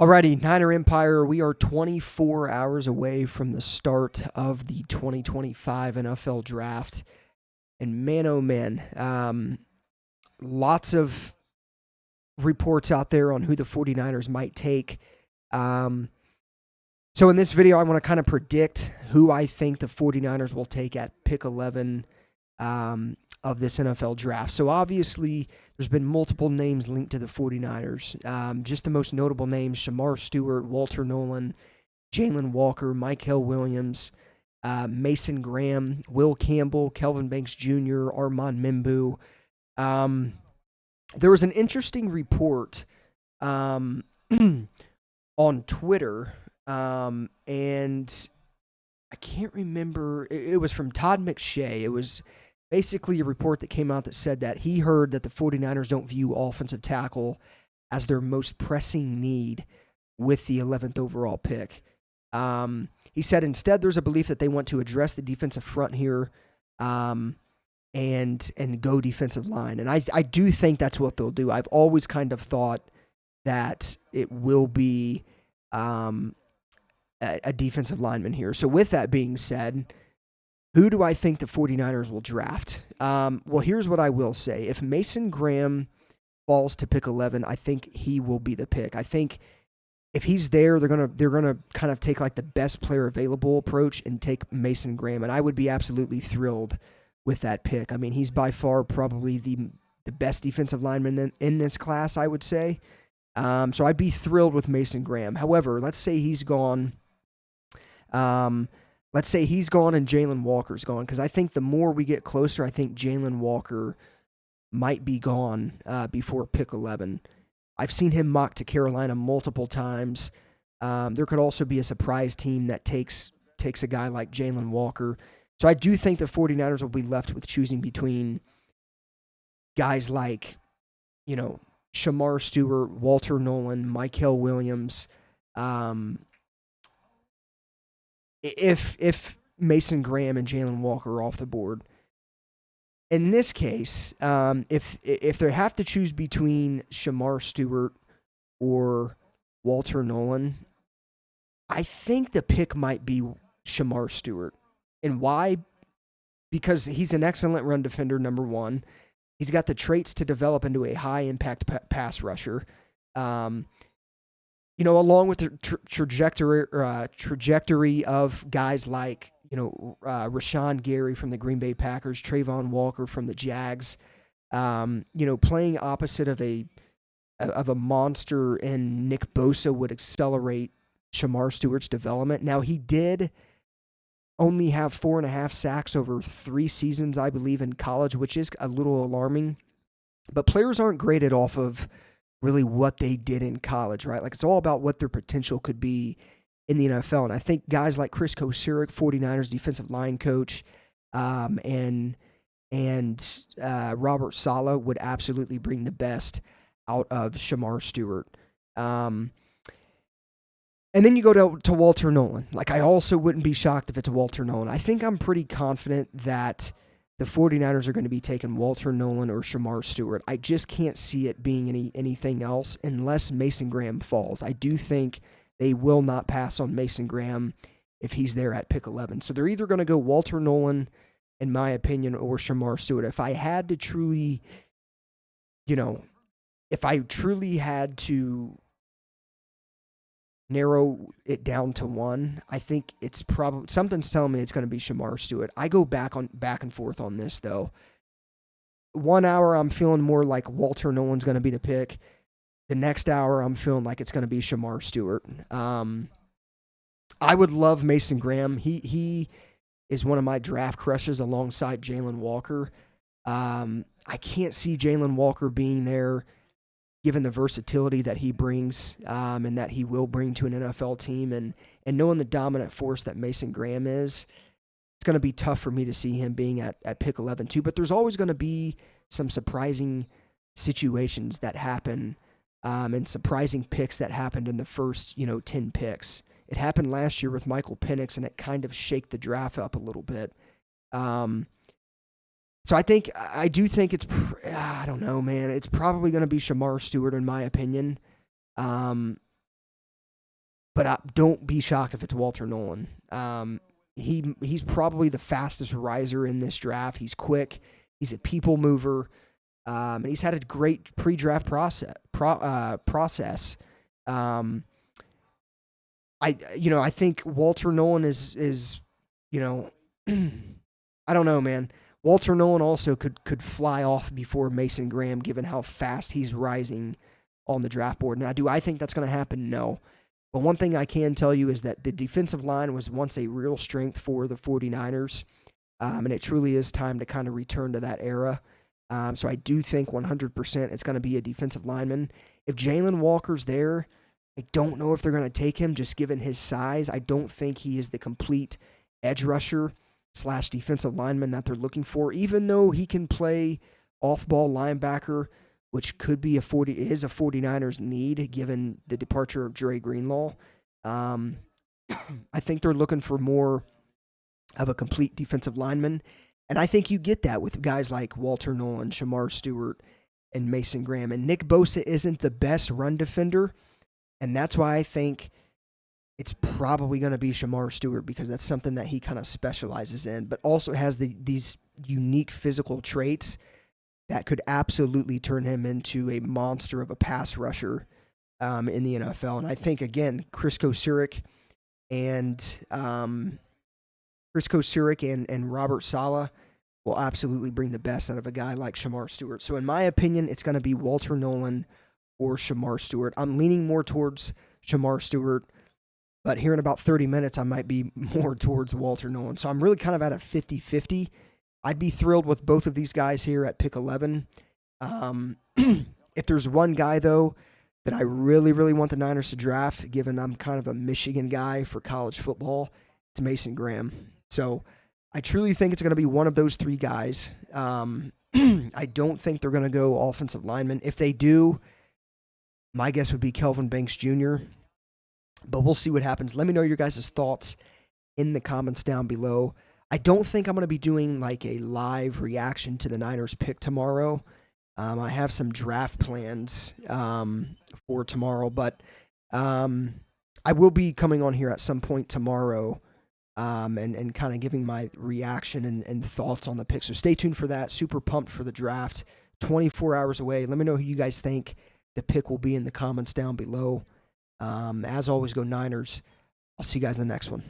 Alrighty, Niner Empire, we are 24 hours away from the start of the 2025 NFL Draft. And man, oh man, lots of reports out there on who the 49ers might take. Um, so in this video, I want to kind of predict who I think the 49ers will take at pick 11 of this NFL draft. So obviously, there's been multiple names linked to the 49ers. Just the most notable names: Shamar Stewart, Walter Nolan, Jalen Walker, Mykel Williams, Mason Graham, Will Campbell, Kelvin Banks Jr., Armand Mimbu. There was an interesting report on Twitter, and I can't remember. It was from Todd McShay. It was basically a report that came out that said that he heard that the 49ers don't view offensive tackle as their most pressing need with the 11th overall pick. He said instead there's a belief that they want to address the defensive front here and go defensive line. And I do think that's what they'll do. I've always kind of thought that it will be a defensive lineman here. So with that being said, who do I think the 49ers will draft? Well, here's what I will say. If Mason Graham falls to pick 11, I think he will be the pick. I think if he's there, they're gonna kind of take like the best player available approach and take Mason Graham, and I would be absolutely thrilled with that pick. I mean, he's by far probably the best defensive lineman in this class, I would say. So I'd be thrilled with Mason Graham. However, let's say he's gone. Let's say he's gone and Jalen Walker's gone, because I think the more we get closer, I think Jalen Walker might be gone before pick 11. I've seen him mocked to Carolina multiple times. There could also be a surprise team that takes a guy like Jalen Walker. So I do think the 49ers will be left with choosing between guys like, Shamar Stewart, Walter Nolan, Mykel Williams. If Mason Graham and Jalen Walker are off the board. In this case, if they have to choose between Shamar Stewart or Walter Nolan, I think the pick might be Shamar Stewart. And why? Because he's an excellent run defender, number one. He's got the traits to develop into a high-impact pass rusher. Along with the trajectory of guys like, Rashawn Gary from the Green Bay Packers, Trayvon Walker from the Jags, playing opposite of a monster in Nick Bosa would accelerate Shamar Stewart's development. Now, he did only have 4.5 sacks over 3 seasons, I believe, in college, which is a little alarming. But players aren't graded off of really what they did in college, right? Like, it's all about what their potential could be in the NFL. And I think guys like Chris Kocurek, 49ers defensive line coach, and Robert Saleh would absolutely bring the best out of Shamar Stewart. And then you go to Walter Nolan. Like, I also wouldn't be shocked if it's Walter Nolan. I think I'm pretty confident that the 49ers are going to be taking Walter Nolan or Shamar Stewart. I just can't see it being anything else unless Mason Graham falls. I do think they will not pass on Mason Graham if he's there at pick 11. So they're either going to go Walter Nolan, in my opinion, or Shamar Stewart. If I had to truly, narrow it down to one, I think it's probably something's telling me it's going to be Shamar Stewart. I go back and forth on this though. 1 hour I'm feeling more like Walter Nolan's going to be the pick. The next hour I'm feeling like it's going to be Shamar Stewart. I would love Mason Graham. He is one of my draft crushes alongside Jalen Walker. I can't see Jalen Walker being there, given the versatility that he brings and that he will bring to an NFL team, and knowing the dominant force that Mason Graham is, it's going to be tough for me to see him being at pick 11 too. But there's always going to be some surprising situations that happen and surprising picks that happened in the first 10 picks. It happened last year with Michael Penix, and it kind of shaked the draft up a little bit. So I do think it's, I don't know, man. It's probably going to be Shamar Stewart in my opinion. but don't be shocked if it's Walter Nolan. He's probably the fastest riser in this draft. He's quick. He's a people mover. And he's had a great pre-draft process. I think Walter Nolan is I don't know, man. Walter Nolan also could fly off before Mason Graham, given how fast he's rising on the draft board. Now, do I think that's going to happen? No. But one thing I can tell you is that the defensive line was once a real strength for the 49ers, and it truly is time to kind of return to that era. So I do think 100% it's going to be a defensive lineman. If Jalen Walker's there, I don't know if they're going to take him just given his size. I don't think he is the complete edge rusher / defensive lineman that they're looking for, even though he can play off-ball linebacker, which could be is a 49ers need given the departure of Dre Greenlaw. I think they're looking for more of a complete defensive lineman, and I think you get that with guys like Walter Nolan, Shamar Stewart, and Mason Graham. And Nick Bosa isn't the best run defender, and that's why I think it's probably going to be Shamar Stewart, because that's something that he kind of specializes in, but also has these unique physical traits that could absolutely turn him into a monster of a pass rusher in the NFL. And I think, again, Chris Kocurek and Robert Saleh will absolutely bring the best out of a guy like Shamar Stewart. So in my opinion, it's going to be Walter Nolan or Shamar Stewart. I'm leaning more towards Shamar Stewart, but here in about 30 minutes, I might be more towards Walter Nolan. So I'm really kind of at a 50-50. I'd be thrilled with both of these guys here at pick 11. If there's one guy, though, that I really, really want the Niners to draft, given I'm kind of a Michigan guy for college football, it's Mason Graham. So I truly think it's going to be one of those three guys. I don't think they're going to go offensive lineman. If they do, my guess would be Kelvin Banks Jr., but we'll see what happens. Let me know your guys' thoughts in the comments down below. I don't think I'm going to be doing like a live reaction to the Niners pick tomorrow. I have some draft plans for tomorrow, but I will be coming on here at some point tomorrow and kind of giving my reaction and thoughts on the pick. So stay tuned for that. Super pumped for the draft. 24 hours away. Let me know who you guys think the pick will be in the comments down below. As always, go Niners. I'll see you guys in the next one.